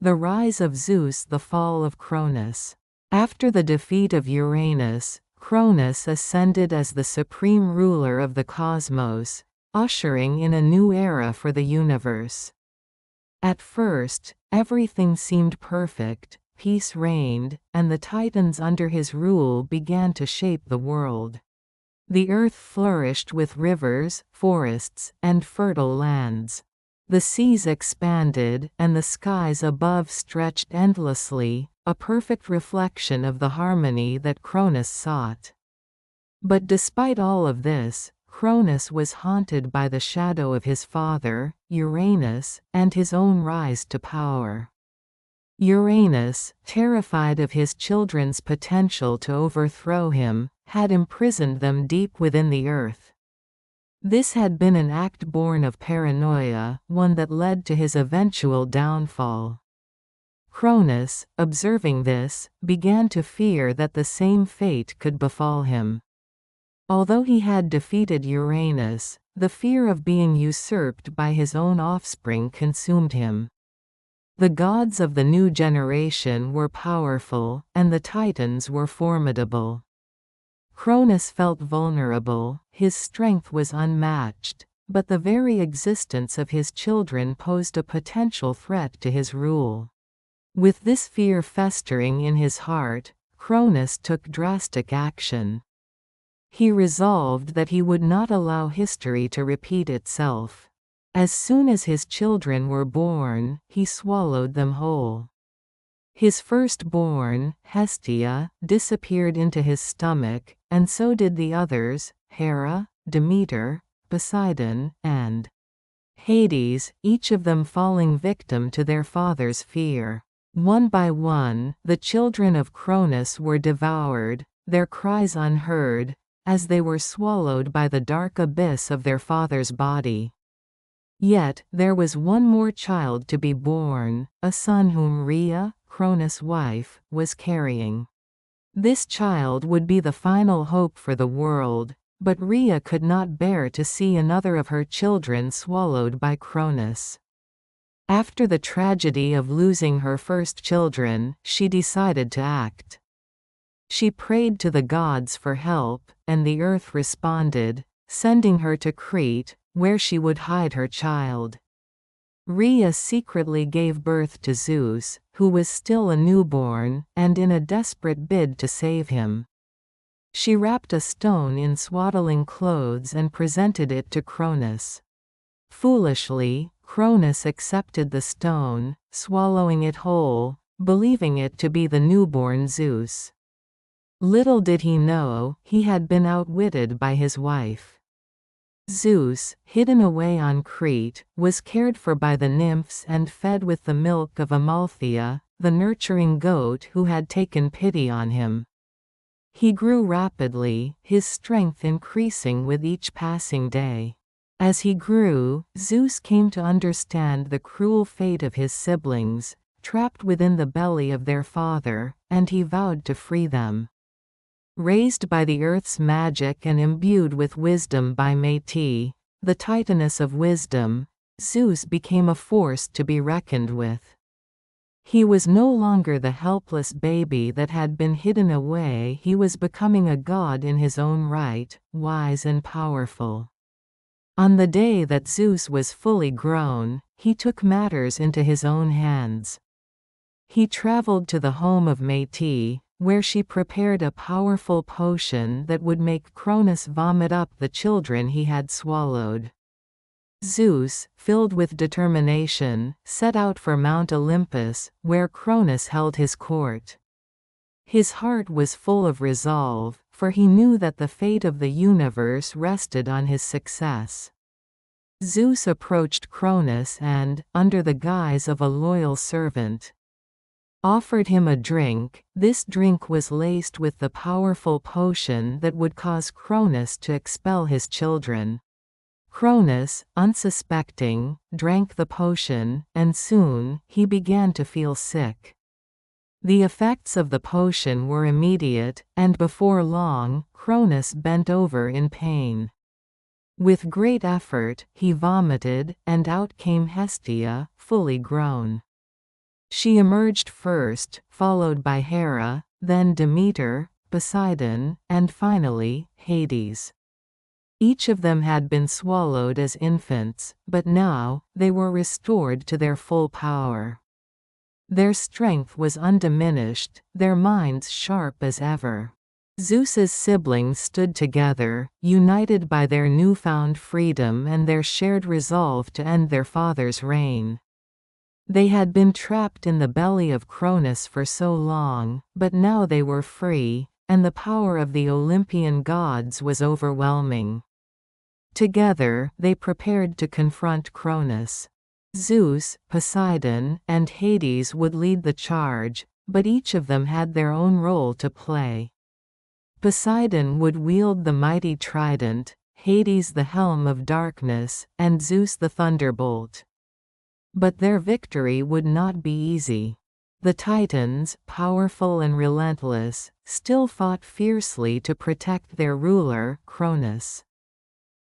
The rise of Zeus, the fall of Cronus. After the defeat of Uranus, Cronus ascended as the supreme ruler of the cosmos, ushering in a new era for the universe. At first, everything seemed perfect, peace reigned, and the Titans under his rule began to shape the world. The earth flourished with rivers, forests, and fertile lands. The seas expanded, and the skies above stretched endlessly, a perfect reflection of the harmony that Cronus sought. But despite all of this, Cronus was haunted by the shadow of his father, Uranus, and his own rise to power. Uranus, terrified of his children's potential to overthrow him, had imprisoned them deep within the earth. This had been an act born of paranoia, one that led to his eventual downfall. Cronus, observing this, began to fear that the same fate could befall him. Although he had defeated Uranus, the fear of being usurped by his own offspring consumed him. The gods of the new generation were powerful, and the Titans were formidable. Cronus felt vulnerable, his strength was unmatched, but the very existence of his children posed a potential threat to his rule. With this fear festering in his heart, Cronus took drastic action. He resolved that he would not allow history to repeat itself. As soon as his children were born, he swallowed them whole. His firstborn, Hestia, disappeared into his stomach, and so did the others, Hera, Demeter, Poseidon, and Hades, each of them falling victim to their father's fear. One by one, the children of Cronus were devoured, their cries unheard, as they were swallowed by the dark abyss of their father's body. Yet, there was one more child to be born, a son whom Rhea, Cronus' wife, was carrying. This child would be the final hope for the world, but Rhea could not bear to see another of her children swallowed by Cronus. After the tragedy of losing her first children, she decided to act. She prayed to the gods for help, and the earth responded, sending her to Crete, where she would hide her child. Rhea secretly gave birth to Zeus, who was still a newborn, and in a desperate bid to save him, she wrapped a stone in swaddling clothes and presented it to Cronus. Foolishly, Cronus accepted the stone, swallowing it whole, believing it to be the newborn Zeus. Little did he know, he had been outwitted by his wife. Zeus, hidden away on Crete, was cared for by the nymphs and fed with the milk of Amalthea, the nurturing goat who had taken pity on him. He grew rapidly, his strength increasing with each passing day. As he grew, Zeus came to understand the cruel fate of his siblings, trapped within the belly of their father, and he vowed to free them. Raised by the earth's magic and imbued with wisdom by Métis, the Titaness of wisdom, Zeus became a force to be reckoned with. He was no longer the helpless baby that had been hidden away, he was becoming a god in his own right, wise and powerful. On the day that Zeus was fully grown, he took matters into his own hands. He traveled to the home of Métis, where she prepared a powerful potion that would make Cronus vomit up the children he had swallowed. Zeus, filled with determination, set out for Mount Olympus, where Cronus held his court. His heart was full of resolve, for he knew that the fate of the universe rested on his success. Zeus approached Cronus and, under the guise of a loyal servant, offered him a drink. This drink was laced with the powerful potion that would cause Cronus to expel his children. Cronus, unsuspecting, drank the potion, and soon, he began to feel sick. The effects of the potion were immediate, and before long, Cronus bent over in pain. With great effort, he vomited, and out came Hestia, fully grown. She emerged first, followed by Hera, then Demeter, Poseidon, and finally, Hades. Each of them had been swallowed as infants, but now, they were restored to their full power. Their strength was undiminished, their minds sharp as ever. Zeus's siblings stood together, united by their newfound freedom and their shared resolve to end their father's reign. They had been trapped in the belly of Cronus for so long, but now they were free, and the power of the Olympian gods was overwhelming. Together, they prepared to confront Cronus. Zeus, Poseidon, and Hades would lead the charge, but each of them had their own role to play. Poseidon would wield the mighty trident, Hades the helm of darkness, and Zeus the thunderbolt. But their victory would not be easy. The Titans, powerful and relentless, still fought fiercely to protect their ruler, Cronus.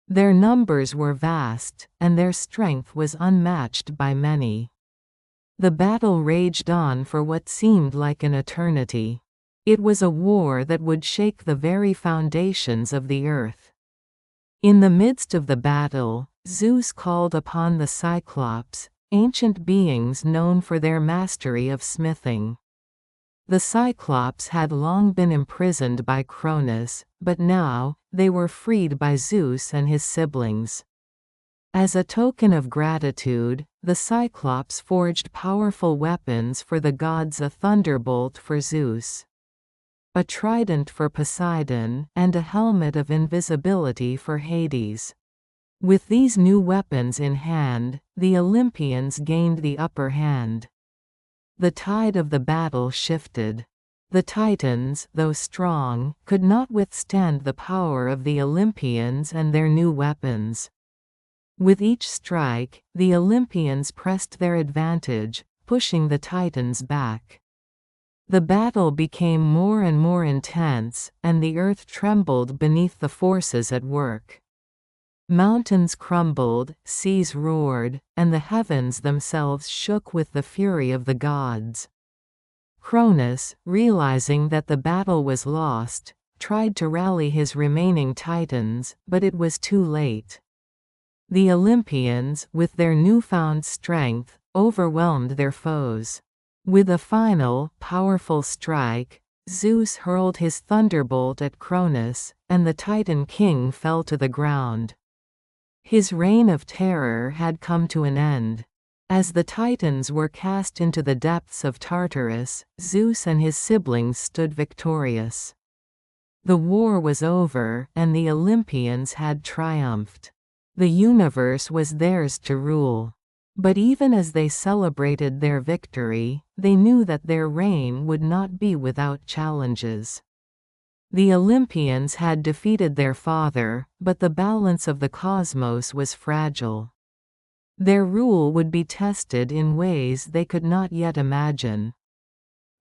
Their numbers were vast, and their strength was unmatched by many. The battle raged on for what seemed like an eternity. It was a war that would shake the very foundations of the earth. In the midst of the battle, Zeus called upon the Cyclops, ancient beings known for their mastery of smithing. The Cyclops had long been imprisoned by Cronus, but now, they were freed by Zeus and his siblings. As a token of gratitude, the Cyclops forged powerful weapons for the gods: a thunderbolt for Zeus, a trident for Poseidon, and a helmet of invisibility for Hades. With these new weapons in hand, the Olympians gained the upper hand. The tide of the battle shifted. The Titans, though strong, could not withstand the power of the Olympians and their new weapons. With each strike, the Olympians pressed their advantage, pushing the Titans back. The battle became more and more intense, and the earth trembled beneath the forces at work. Mountains crumbled, seas roared, and the heavens themselves shook with the fury of the gods. Cronus, realizing that the battle was lost, tried to rally his remaining Titans, but it was too late. The Olympians, with their newfound strength, overwhelmed their foes. With a final, powerful strike, Zeus hurled his thunderbolt at Cronus, and the Titan king fell to the ground. His reign of terror had come to an end. As the Titans were cast into the depths of Tartarus, Zeus and his siblings stood victorious. The war was over, and the Olympians had triumphed. The universe was theirs to rule. But even as they celebrated their victory, they knew that their reign would not be without challenges. The Olympians had defeated their father, but the balance of the cosmos was fragile. Their rule would be tested in ways they could not yet imagine.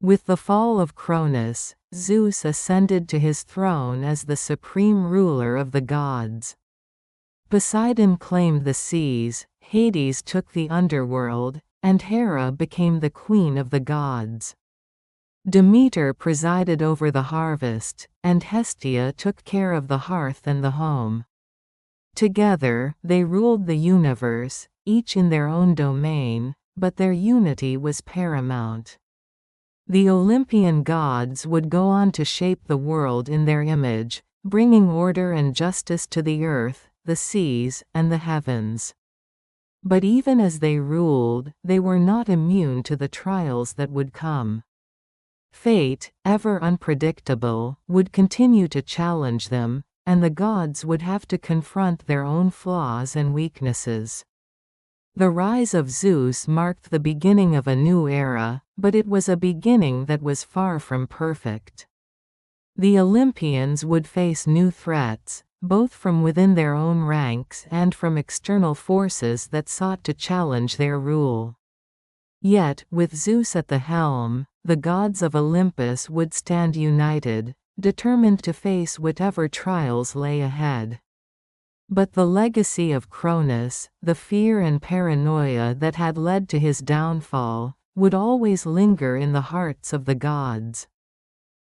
With the fall of Cronus, Zeus ascended to his throne as the supreme ruler of the gods. Poseidon claimed the seas, Hades took the underworld, and Hera became the queen of the gods. Demeter presided over the harvest, and Hestia took care of the hearth and the home. Together, they ruled the universe, each in their own domain, but their unity was paramount. The Olympian gods would go on to shape the world in their image, bringing order and justice to the earth, the seas, and the heavens. But even as they ruled, they were not immune to the trials that would come. Fate, ever unpredictable, would continue to challenge them, and the gods would have to confront their own flaws and weaknesses. The rise of Zeus marked the beginning of a new era, but it was a beginning that was far from perfect. The Olympians would face new threats, both from within their own ranks and from external forces that sought to challenge their rule. Yet, with Zeus at the helm, the gods of Olympus would stand united, determined to face whatever trials lay ahead. But the legacy of Cronus, the fear and paranoia that had led to his downfall, would always linger in the hearts of the gods.